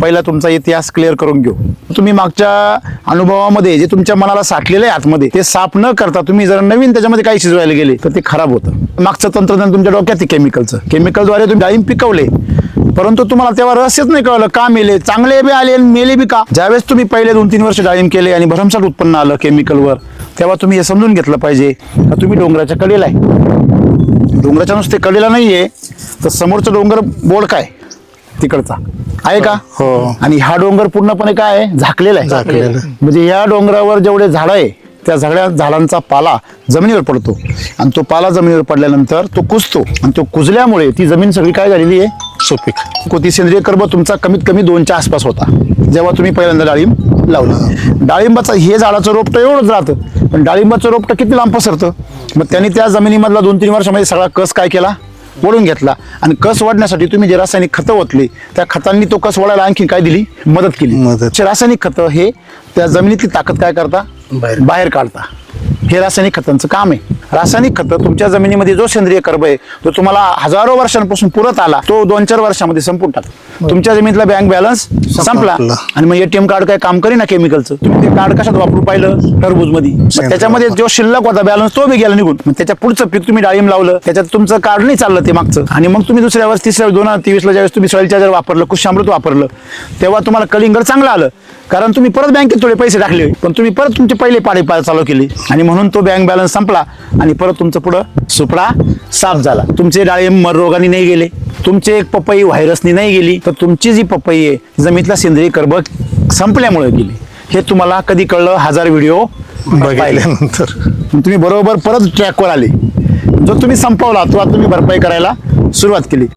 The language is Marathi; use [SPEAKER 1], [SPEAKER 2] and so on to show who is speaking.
[SPEAKER 1] पहिला तुमचा इतिहास क्लिअर करून घेऊ. तुम्ही मागच्या अनुभवामध्ये जे तुमच्या मनाला साठलेलं आहे आतमध्ये ते साफ न करता तुम्ही जर नवीन त्याच्यामध्ये काही शिजवायला गेले तर ते खराब होतं. मागचं तंत्रज्ञान तुमच्या डोक्यात आहे केमिकलद्वारे तुम्ही डाळिंब पिकवले, परंतु तुम्हाला तेव्हा रहस्यच नाही कळलं का मेले, चांगले बी आले आणि मेले बी का. ज्यावेळेस तुम्ही पहिले 2-3 वर्ष डाळिंब केले आणि भरमसाठ उत्पन्न आलं केमिकलवर, तेव्हा तुम्ही हे समजून घेतलं पाहिजे का तुम्ही डोंगराच्या कडेला आहे. डोंगराच्या नुसते कडेला नाहीये तर समोरचं डोंगर बोर्ड काय तिकडचा आहे का.
[SPEAKER 2] हो.
[SPEAKER 1] आणि हा डोंगर पूर्णपणे काय आहे, झाकलेला आहे. म्हणजे या डोंगरावर जेवढे झाडं आहे त्या सगळ्या झाडांचा पाला जमिनीवर पडतो आणि तो पाला जमिनीवर पडल्यानंतर तो कुजतो आणि तो कुजल्यामुळे ती जमीन सगळी काय झालेली आहे, सुपीक. ती सेंद्रिय कर्ब तुमचा कमीत कमी 2च्या आसपास होता जेव्हा तुम्ही पहिल्यांदा डाळिंब लावलं. डाळिंबाचं हे झाडाचं रोपटं एवढंच राहतं, पण डाळिंबाचं रोपटं किती लांब पसरतं. मग त्यांनी त्या जमिनीमधला 2-3 वर्षामध्ये सगळा कस काय केला, ओढून घेतला. आणि कस वाढण्यासाठी तुम्ही जे रासायनिक खतं ओतली त्या खतांनी तो कस वाढायला आणखी काय दिली, मदत केली. रासायनिक खतं हे त्या जमिनीतली ताकद काय करता, बाहेर काढता. हे रासायनिक खतांचं काम आहे. रासायनिक खतं तुमच्या जमिनीमध्ये जो सेंद्रिय कर्ब आहे तो तुम्हाला हजारो वर्षांपासून पुरत आला तो 2-4 वर्षांमध्ये संपून टाकतो. तुमच्या जमिनीतला बँक बॅलन्स संपला आणि मग एटीएम कार्ड काय काम करीना केमिकलचं. तुम्ही ते कार्ड कशात वापरून पाहिलं, टरबूजमध्ये. त्याच्यामध्ये जो शिल्लक होता बॅलन्स तो बी गेला निघून. मग त्याच्या पुढचं पीक तुम्ही डाळिंब लावलं त्याच्यात तुमचं कार्ड नाही चाललं ते मागचं. आणि मग तुम्ही दुसऱ्या वर्ष 2023ला ज्यावेळेस तुम्ही सॉइल चार्जर वापरलं, कृषी वापरलं, तेव्हा तुम्हाला कलिंगड चांगलं आलं. कारण तुम्ही परत बँकेत थोडे पैसे टाकले, पण तुम्ही परत तुमचे पहिले पाडे चालू केले आणि म्हणून तो बँक बॅलन्स संपला आणि परत तुमचं पुढं सुपडा साफ झाला. तुमचे डाळिंब मर रोगाने नाही गेले, तुमचे एक पपई व्हायरसनी नाही गेली, तर तुमची जी पपई आहे जमिनीतला सेंद्रिय कर्ब संपल्यामुळे गेली. हे तुम्हाला कधी कळलं, 1000 व्हिडिओ पाहिल्यानंतर तुम्ही बरोबर परत ट्रॅकवर आले. जो तुम्ही संपवला तो तुम्ही भरपाई करायला सुरुवात केली.